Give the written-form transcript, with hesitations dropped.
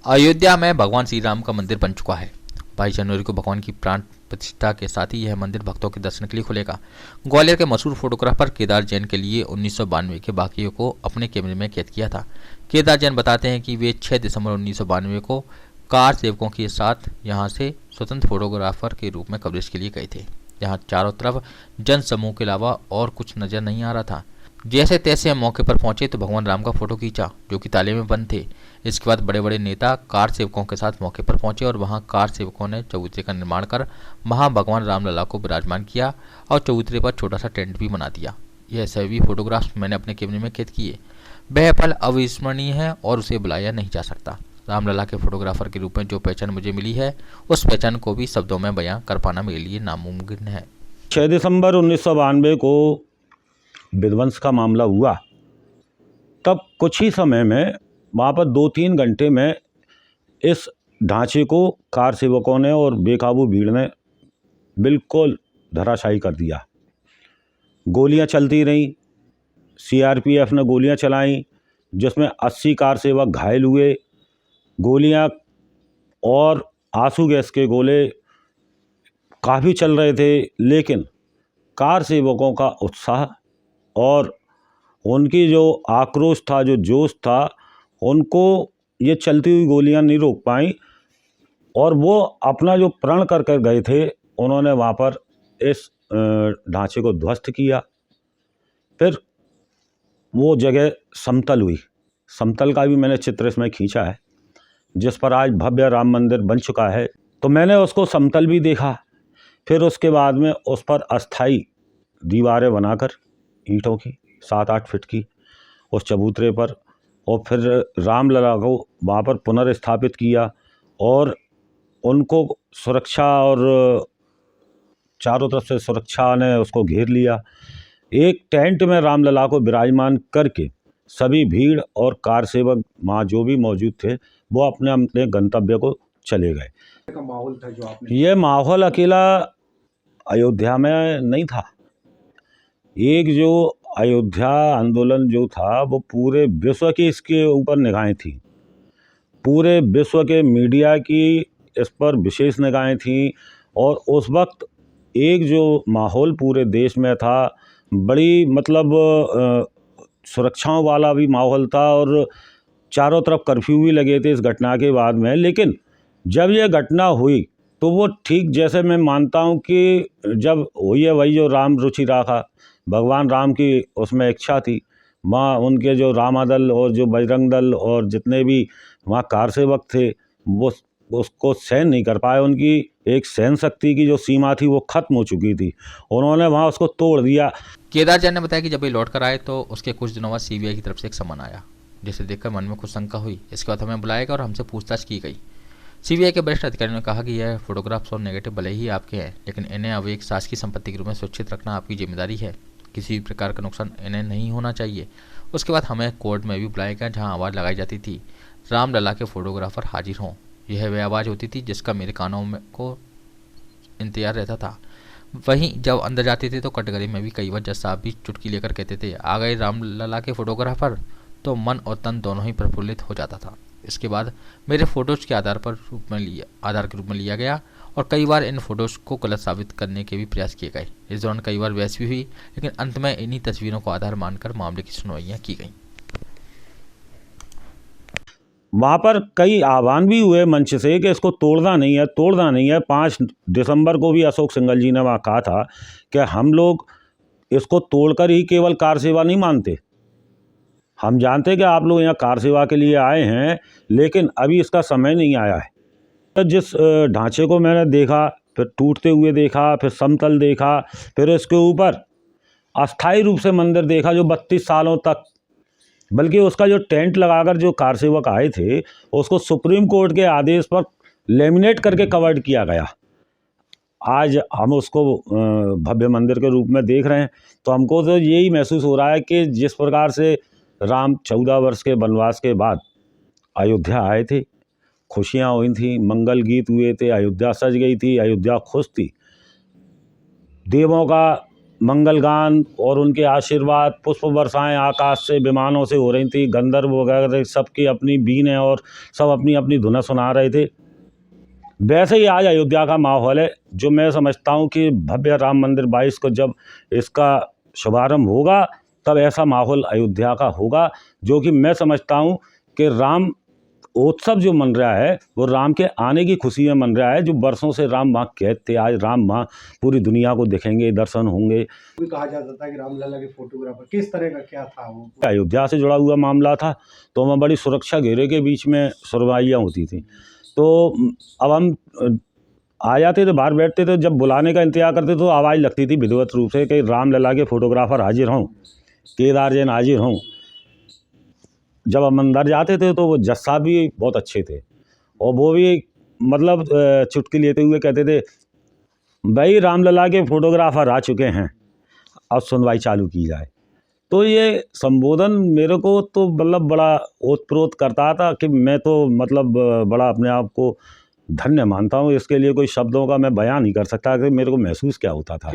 अयोध्या में भगवान श्री राम का मंदिर बन चुका है। 22 जनवरी को भगवान की प्राण प्रतिष्ठा के साथ ही यह मंदिर भक्तों के दर्शन के लिए खुलेगा। ग्वालियर के मशहूर फोटोग्राफर केदार जैन के लिए 1992 के वाकये को अपने कैमरे में कैद किया था। केदार जैन बताते हैं कि वे 6 दिसंबर 1992 को कार सेवकों के साथ यहां से स्वतंत्र फोटोग्राफर के रूप में कवरेज के लिए गए थे। यहाँ चारों तरफ जन समूह के अलावा और कुछ नजर नहीं आ रहा था। जैसे तैसे हम मौके पर पहुंचे तो भगवान राम का फोटो खींचा, जो कि ताले में बंद थे। इसके बाद बड़े बड़े नेता कार सेवकों के साथ मौके पर पहुंचे और वहां कार सेवकों ने चबूतरे का निर्माण कर वहां भगवान रामलला को विराजमान किया और चबूतरे पर छोटा सा टेंट भी बना दिया। यह सभी फोटोग्राफ्स मैंने अपने कैमरे में कैद किए। वह पल अविस्मरणीय है और उसे बुलाया नहीं जा सकता। रामलला के फोटोग्राफर के रूप में जो पहचान मुझे मिली है, उस पहचान को भी शब्दों में बयां कर पाना मेरे लिए नामुमकिन है। 6 दिसंबर 1992 को विध्वंस का मामला हुआ, तब कुछ ही समय में वहाँ पर 2-3 घंटे में इस ढांचे को कार सेवकों ने और बेकाबू भीड़ ने बिल्कुल धराशायी कर दिया। गोलियां चलती रहीं, सीआरपीएफ ने गोलियां चलाईं, जिसमें 80 कार सेवक घायल हुए। गोलियां और आंसू गैस के गोले काफ़ी चल रहे थे, लेकिन कार सेवकों का उत्साह और उनकी जो आक्रोश था, जो जोश था, उनको ये चलती हुई गोलियां नहीं रोक पाई और वो अपना जो प्रण कर कर गए थे, उन्होंने वहाँ पर इस ढांचे को ध्वस्त किया। फिर वो जगह समतल हुई। समतल का भी मैंने चित्र इसमें खींचा है, जिस पर आज भव्य राम मंदिर बन चुका है। तो मैंने उसको समतल भी देखा। फिर उसके बाद में उस पर अस्थाई दीवारें बनाकर ईंटों की 7-8 फीट की उस चबूतरे पर, और फिर रामलला को वहाँ पर पुनर्स्थापित किया और उनको सुरक्षा और चारों तरफ से सुरक्षा ने उसको घेर लिया। एक टेंट में रामलला को विराजमान करके सभी भीड़ और कार सेवक वहाँ जो भी मौजूद थे, वो अपने अपने गंतव्य को चले गए। का माहौल था जो आपने ये माहौल अकेला अयोध्या में नहीं था। एक जो अयोध्या आंदोलन जो था, वो पूरे विश्व की इसके ऊपर निगाहें थी। पूरे विश्व के मीडिया की इस पर विशेष निगाहें थी और उस वक्त एक जो माहौल पूरे देश में था, बड़ी मतलब सुरक्षाओं वाला भी माहौल था और चारों तरफ कर्फ्यू भी लगे थे इस घटना के बाद में। लेकिन जब ये घटना हुई तो वो ठीक जैसे मैं मानता हूँ कि जब हुई है, वही जो राम रुचि रखा, भगवान राम की उसमें इच्छा थी। वहाँ उनके जो रामादल और जो बजरंग दल और जितने भी वहाँ कार सेवक थे, वो उसको सहन नहीं कर पाए। उनकी एक सहन शक्ति की जो सीमा थी वो खत्म हो चुकी थी, उन्होंने वहाँ उसको तोड़ दिया। केदार जैन ने बताया कि जब ये लौट कर आए तो उसके कुछ दिनों बाद सीबीआई की तरफ से एक समन आया, जिसे देखकर मन में कुछ शंका हुई। इसके बाद हमें बुलाया गया और हमसे पूछताछ की गई। सीबीआई के वरिष्ठ अधिकारियों ने कहा कि यह फोटोग्राफ्स और नेगेटिव भले ही आपके हैं, लेकिन इन्हें अब एक शासकीय संपत्ति के रूप में सुरक्षित रखना आपकी जिम्मेदारी है। किसी भी प्रकार का नुकसान इन्हें नहीं होना चाहिए। उसके बाद हमें कोर्ट में भी बुलाया गया, जहाँ आवाज़ लगाई जाती थी रामलला के फोटोग्राफर हाजिर हों। यह वह आवाज़ होती थी जिसका मेरे कानों में को इंतजार रहता था। वहीं जब अंदर जाते थे तो कटघरे में भी कई बार जज साहब भी चुटकी लेकर कहते थे, आ गए रामलला के फोटोग्राफर, तो मन और तन दोनों ही प्रफुल्लित हो जाता था। इसके बाद मेरे फोटोज के आधार के रूप में लिया गया और कई बार इन फोटोज को गलत साबित करने के भी प्रयास किए गए। इस दौरान कई बार बहस भी हुई, लेकिन अंत में इन्हीं तस्वीरों को आधार मानकर मामले की सुनवाइयाँ की गई। वहाँ पर कई आह्वान भी हुए मंच से कि इसको तोड़ना नहीं है, तोड़ना नहीं है। 5 दिसंबर को भी अशोक सिंघल जी ने वहाँ कहा था कि हम लोग इसको तोड़कर ही केवल कार सेवा नहीं मानते। हम जानते कि आप लोग यहाँ कार सेवा के लिए आए हैं, लेकिन अभी इसका समय नहीं आया है। तो जिस ढांचे को मैंने देखा, फिर टूटते हुए देखा, फिर समतल देखा, फिर इसके ऊपर अस्थायी रूप से मंदिर देखा जो 32 सालों तक, बल्कि उसका जो टेंट लगाकर जो कार सेवक आए थे, उसको सुप्रीम कोर्ट के आदेश पर लेमिनेट करके कवर्ड किया गया। आज हम उसको भव्य मंदिर के रूप में देख रहे हैं। तो हमको तो यही महसूस हो रहा है कि जिस प्रकार से राम 14 वर्ष के वनवास के बाद अयोध्या आए थे, खुशियाँ हुई थी, मंगल गीत हुए थे, अयोध्या सज गई थी, अयोध्या खुश थी। देवों का मंगलगान और उनके आशीर्वाद, पुष्प वर्षाएं आकाश से विमानों से हो रही थी। गंधर्व वगैरह सबकी अपनी बीनें और सब अपनी अपनी धुनें सुना रहे थे। वैसे ही आज अयोध्या का माहौल है, जो मैं समझता हूँ कि भव्य राम मंदिर 22 को जब इसका शुभारंभ होगा तब ऐसा माहौल अयोध्या का होगा, जो कि मैं समझता हूँ कि राम उत्सव जो मन रहा है वो राम के आने की खुशी में मन रहा है। जो वर्षों से राम माँ कैद थे, आज राम माँ पूरी दुनिया को दिखेंगे, दर्शन होंगे। भी कहा जाता था कि रामलला के फोटोग्राफर किस तरह का क्या था वो? अयोध्या से जुड़ा हुआ मामला था, तो वहाँ बड़ी सुरक्षा घेरे के बीच में सुनवाइयाँ होती थी। तो अब हम आ जाते थे, बाहर बैठते थे, जब बुलाने का इंतजार करते तो आवाज़ लगती थी विधिवत रूप से कि रामलला के फोटोग्राफर हाजिर हों, केदार जैन हाजिर हों। जब हम अंदर जाते थे तो वो जज साहब भी बहुत अच्छे थे, और वो भी मतलब चुटकी लेते हुए कहते थे, भाई रामलला के फोटोग्राफर आ चुके हैं, अब सुनवाई चालू की जाए। तो ये संबोधन मेरे को तो मतलब बड़ा ओतप्रोत करता था कि मैं तो मतलब बड़ा अपने आप को धन्य मानता हूँ। इसके लिए कोई शब्दों का मैं बयान नहीं कर सकता कि मेरे को महसूस क्या होता था।